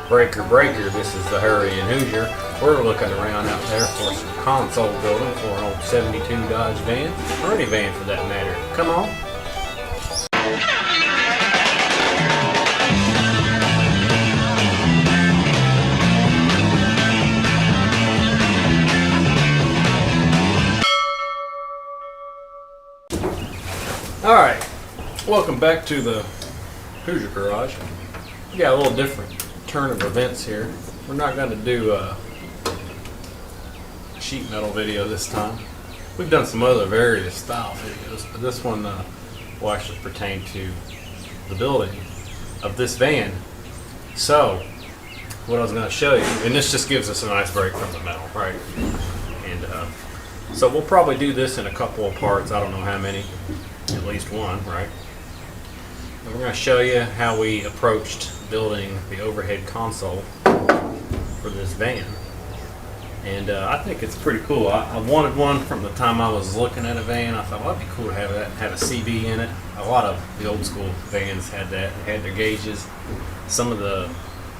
Breaker, breaker, this is the Hurry and Hoosier. We're looking around out there for some console building for an old 72 Dodge van, or any van for that matter. Come on. Alright, welcome back to the Hoosier garage. We got a little different turn of events here. We're not going to do a sheet metal video this time. We've done some other various style videos, but this one will actually pertain to the building of this van. So, what I was going to show you, and this just gives us a nice break from the metal, right? And so we'll probably do this in a couple of parts. I don't know how many, at least one, right? And we're going to show you how we approached building the overhead console for this van. And I think it's pretty cool. I wanted one from the time I was looking at a van. I thought, well, that'd be cool to have that, have a CB in it. A lot of the old school vans had that. They had their gauges. Some of the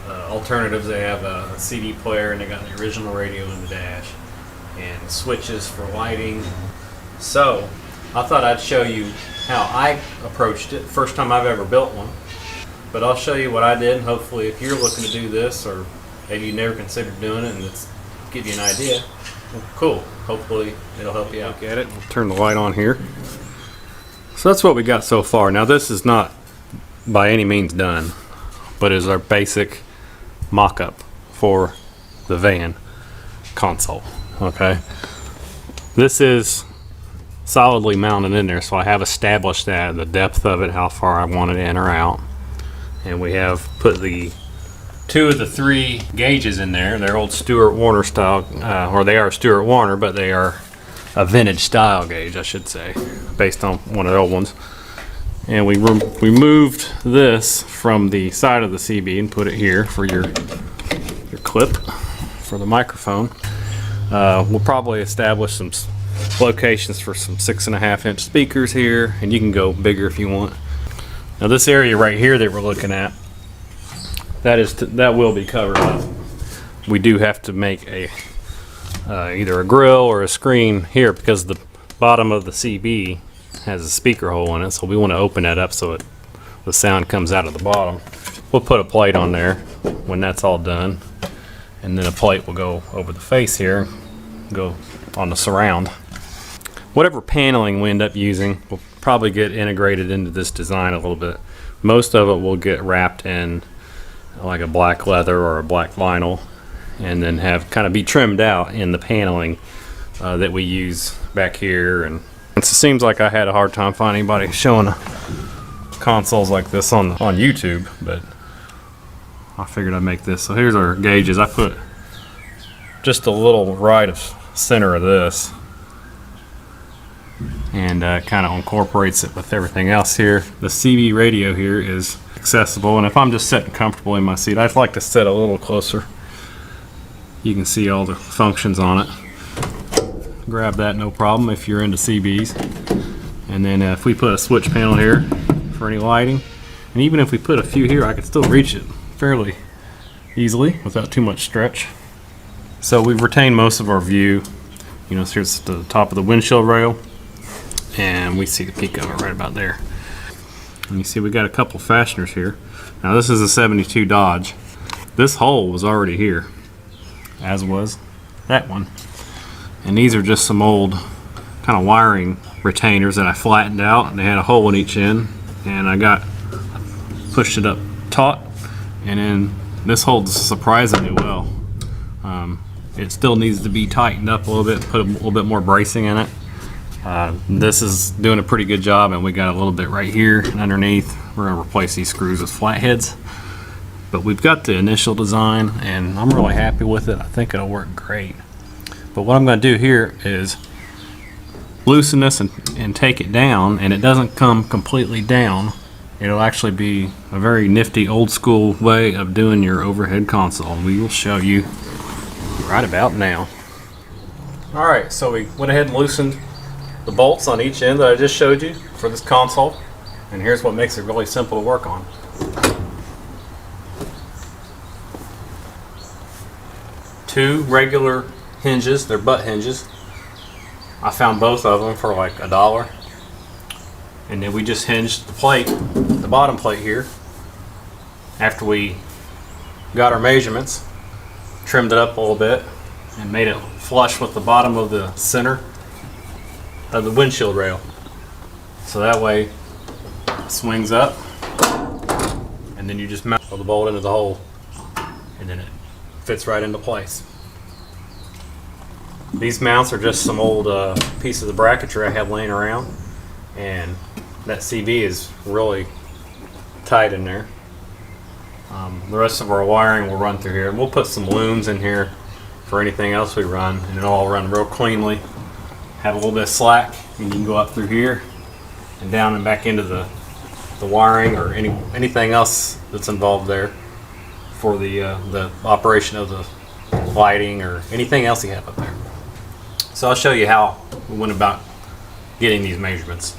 alternatives, they have a CD player and they got the original radio in the dash and switches for lighting. So I thought I'd show you how I approached it. First time I've ever built one. But I'll show you what I did, and hopefully if you're looking to do this, or maybe you never considered doing it, and it's give you an idea, well, cool. Hopefully it'll help you out. Look at it. We'll turn the light on here. So that's what we got so far. Now this is not by any means done, but is our basic mock-up for the van console. Okay. This is solidly mounted in there, so I have established that, the depth of it, how far I want it in or out. And we have put the two of the three gauges in there. They're old Stuart Warner style, or they are Stuart Warner, but they are a vintage style gauge, I should say, based on one of the old ones. And we moved this from the side of the CB and put it here for your clip for the microphone. We'll probably establish some locations for some 6.5-inch speakers here, and you can go bigger if you want. Now this area right here that we're looking at, that will be covered up. We do have to make a either a grill or a screen here because the bottom of the CB has a speaker hole in it, so we want to open that up so the sound comes out of the bottom. We'll put a plate on there when that's all done, and then a plate will go over the face here, go on the surround. Whatever paneling we end up using will probably get integrated into this design a little bit. Most of it will get wrapped in like a black leather or a black vinyl, and then have kind of be trimmed out in the paneling that we use back here. And it seems like I had a hard time finding anybody showing consoles like this on YouTube, but I figured I'd make this. So here's our gauges. I put just a little right of center of this, and kind of incorporates it with everything else here. The CB radio here is accessible, and if I'm just sitting comfortable in my seat, I'd like to sit a little closer. You can see all the functions on it. Grab that, no problem if you're into CBs. And then if we put a switch panel here for any lighting, and even if we put a few here, I could still reach it fairly easily without too much stretch. So we've retained most of our view. You know, so here's the top of the windshield rail, and we see the peak of it right about there. And you see we got a couple fasteners here. Now this is a 72 Dodge. This hole was already here, as was that one. And these are just some old kind of wiring retainers that I flattened out, and they had a hole in each end, and I pushed it up taut, and then this holds surprisingly well. It still needs to be tightened up a little bit, put a little bit more bracing in it. This is doing a pretty good job, and we got a little bit right here and underneath. We're going to replace these screws with flatheads, but we've got the initial design and I'm really happy with it. I think it'll work great. But what I'm going to do here is loosen this and take it down, and it doesn't come completely down. It'll actually be a very nifty old school way of doing your overhead console. We will show you right about now. Alright, so we went ahead and loosened the bolts on each end that I just showed you for this console, and here's what makes it really simple to work on. 2 regular hinges. They're butt hinges. I found both of them for like $1. And then we just hinged the plate, the bottom plate here, after we got our measurements, trimmed it up a little bit, and made it flush with the bottom of the center of the windshield rail. So that way it swings up, and then you just mount the bolt into the hole, and then it fits right into place. These mounts are just some old pieces of bracketry I have laying around, and that CV is really tight in there. The rest of our wiring will run through here, and we'll put some looms in here for anything else we run, and it'll all run real cleanly. Have a little bit of slack, and you can go up through here and down and back into the wiring or anything else that's involved there for the operation of the lighting or anything else you have up there. So I'll show you how we went about getting these measurements.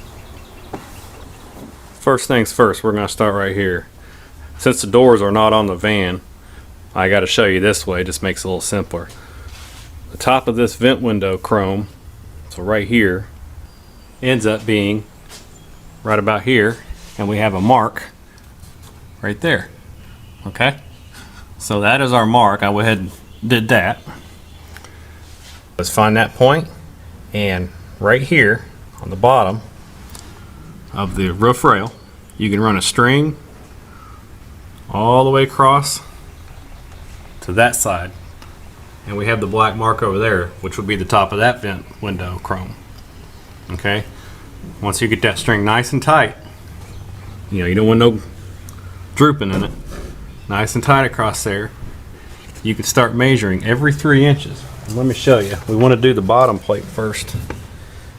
First things first, we're going to start right here. Since the doors are not on the van, I got to show you this way. It just makes it a little simpler. The top of this vent window chrome, so right here, ends up being right about here, and we have a mark right there. Okay, so that is our mark. I went ahead and did that. Let's find that point, and right here on the bottom of the roof rail, you can run a string all the way across to that side, and we have the black mark over there, which would be the top of that vent window chrome. Okay, once you get that string nice and tight, you don't want no drooping in it, nice and tight across there, you can start measuring every 3 inches. And let me show you. We want to do the bottom plate first,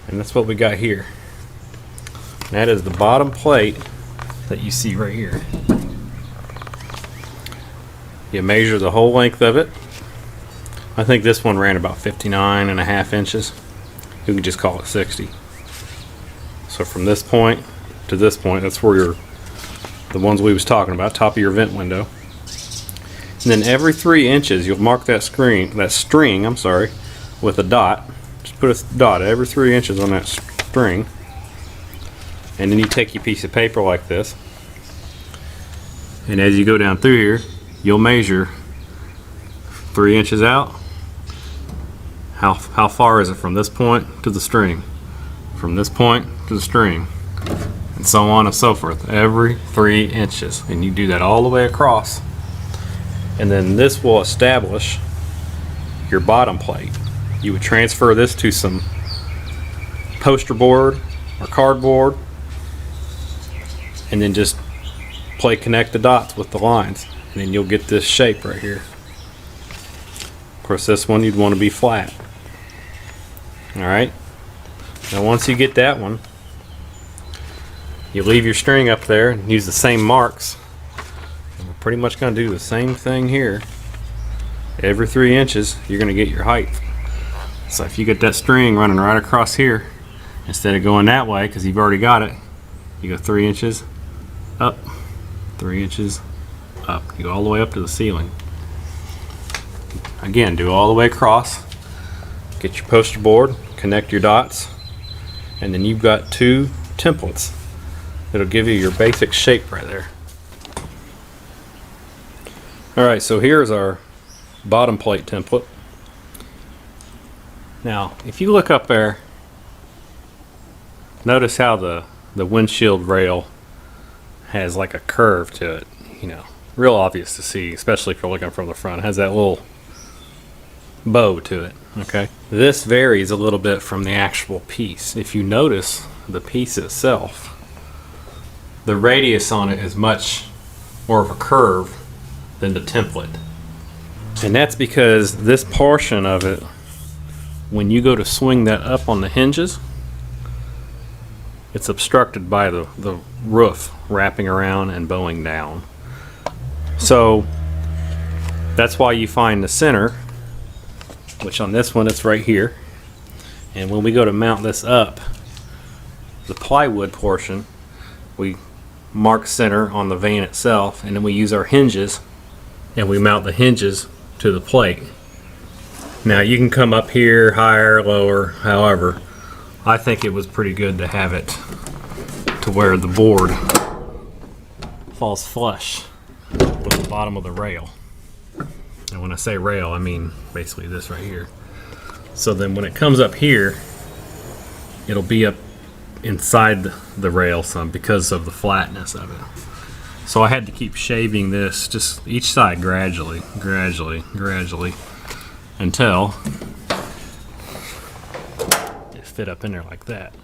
and that's what we got here. That is the bottom plate that you see right here. You measure the whole length of it. I think this one ran about 59.5 inches. You can just call it 60. So from this point to this point, that's where the ones we was talking about, top of your vent window. And then every 3 inches, you'll mark that string, with a dot. Just put a dot every 3 inches on that string. And then you take your piece of paper like this, and as you go down through here, you'll measure 3 inches out. How far is it from this point to the string, from this point to the string, and so on and so forth, every 3 inches. And you do that all the way across, and then this will establish your bottom plate. You would transfer this to some poster board or cardboard, and then just connect the dots with the lines, and then you'll get this shape right here. Of course, this one you'd want to be flat. Alright, now once you get that one, you leave your string up there and use the same marks, and we're pretty much going to do the same thing here. Every 3 inches you're going to get your height. So if you get that string running right across here, instead of going that way because you've already got it, you go 3 inches up, 3 inches up. You go all the way up to the ceiling. Again, do all the way across. Get your poster board, connect your dots, and then you've got 2 templates that'll give you your basic shape right there. Alright, so here's our bottom plate template. Now, if you look up there, notice how the windshield rail has like a curve to it, real obvious to see, especially if you're looking from the front. It has that little bow to it. Okay, this varies a little bit from the actual piece. If you notice the piece itself, the radius on it is much more of a curve than the template, and that's because this portion of it, when you go to swing that up on the hinges, it's obstructed by the roof wrapping around and bowing down. So that's why you find the center, which on this one it's right here, and when we go to mount this up, the plywood portion, we mark center on the van itself, and then we use our hinges and we mount the hinges to the plate. Now you can come up here higher, lower, however. I think it was pretty good to have it to where the board falls flush with the bottom of the rail. And when I say rail, I mean basically this right here. So then when it comes up here, it'll be up inside the rail some because of the flatness of it. So I had to keep shaving this just each side gradually until it fit up in there like that.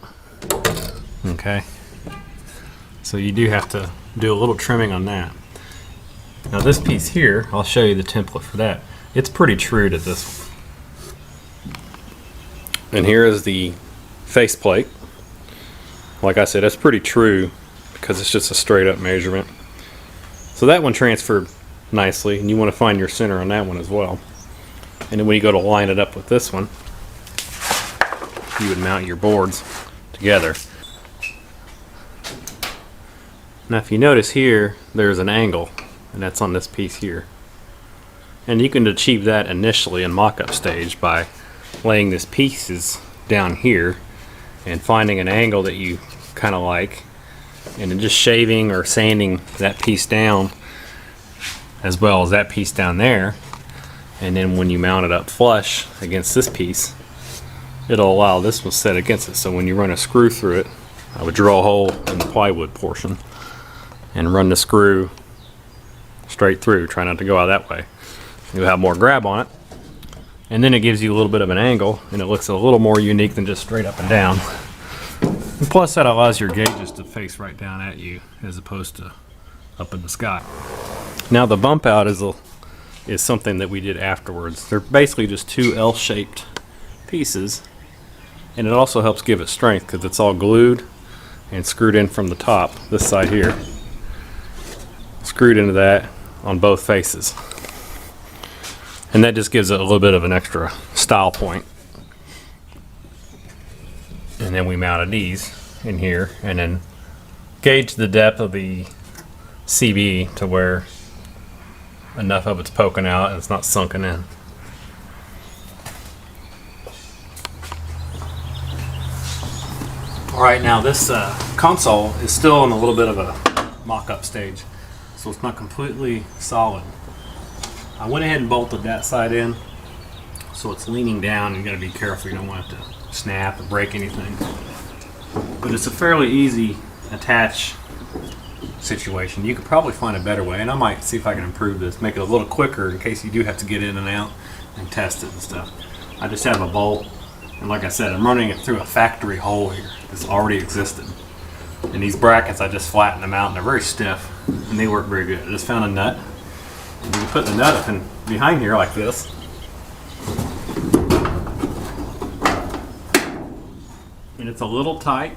Okay. So you do have to do a little trimming on that. Now this piece here, I'll show you the template for that. It's pretty true to this one. And here is the faceplate. Like I said, that's pretty true because it's just a straight up measurement. So that one transferred nicely, and you want to find your center on that one as well. And then when you go to line it up with this one, you would mount your boards together. Now if you notice here, there's an angle, and that's on this piece here. And you can achieve that initially in mock-up stage by laying these pieces down here and finding an angle that you kind of like, and then just shaving or sanding that piece down as well as that piece down there. And then when you mount it up flush against this piece, it'll allow this one set against it. So when you run a screw through it, I would drill a hole in the plywood portion and run the screw straight through. Try not to go out that way. You'll have more grab on it, and then it gives you a little bit of an angle, and it looks a little more unique than just straight up and down. And plus that allows your gauges to face right down at you as opposed to up in the sky. Now the bump out is something that we did afterwards. They're basically just two L-shaped pieces, and it also helps give it strength because it's all glued and screwed in from the top, this side here, screwed into that on both faces. And that just gives it a little bit of an extra style point. And then we mounted these in here and then gauge the depth of the CB to where enough of it's poking out and it's not sunken in. Alright, now this console is still in a little bit of a mock-up stage, so it's not completely solid. I went ahead and bolted that side in, so it's leaning down. You got to be careful, you don't want it to snap or break anything. But it's a fairly easy attach situation. You could probably find a better way, and I might see if I can improve this, make it a little quicker in case you do have to get in and out and test it and stuff. I just have a bolt, and like I said, I'm running it through a factory hole here that's already existed. And these brackets, I just flattened them out, and they're very stiff, and they work very good. I just found a nut. You can put the nut up in behind here like this. And it's a little tight.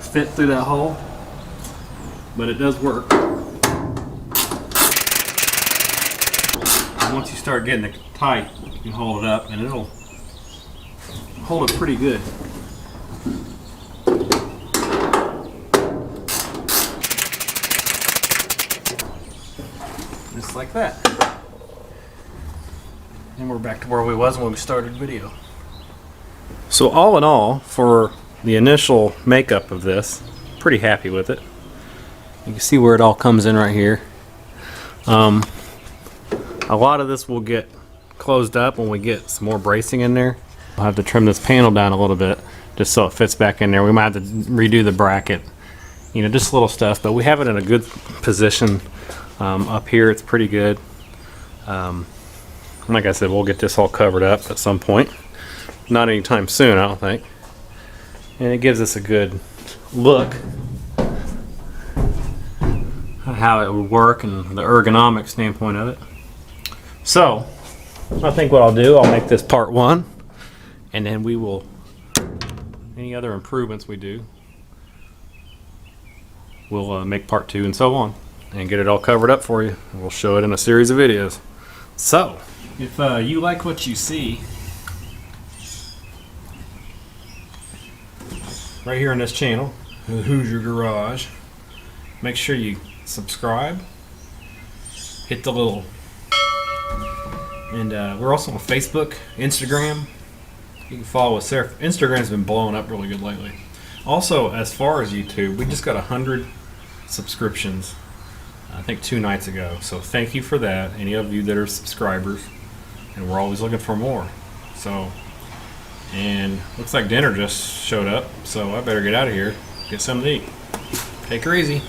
Fit through that hole, but it does work. And once you start getting it tight, you can hold it up and it'll hold it pretty good. Just like that. And we're back to where we was when we started the video. So all in all, for the initial makeup of this, pretty happy with it. You can see where it all comes in right here. A lot of this will get closed up when we get some more bracing in there. I'll have to trim this panel down a little bit just so it fits back in there. We might have to redo the bracket, you know, just little stuff, but we have it in a good position. Up here it's pretty good. Like I said, we'll get this all covered up at some point. Not anytime soon, I don't think. And it gives us a good look at how it would work and the ergonomic standpoint of it. So I think what I'll do, I'll make this part one, and then we will, any other improvements we do, we'll make part two and so on, and get it all covered up for you. We'll show it in a series of videos. So if you like what you see right here on this channel, the Hoosier Garage, make sure you subscribe, hit the little And we're also on Facebook, Instagram. You can follow us there. Instagram's been blowing up really good lately. Also, as far as YouTube, we just got 100 subscriptions, I think 2 nights ago. So thank you for that, any of you that are subscribers. And we're always looking for more. So, and looks like dinner just showed up, so I better get out of here, get something to eat. Take her easy.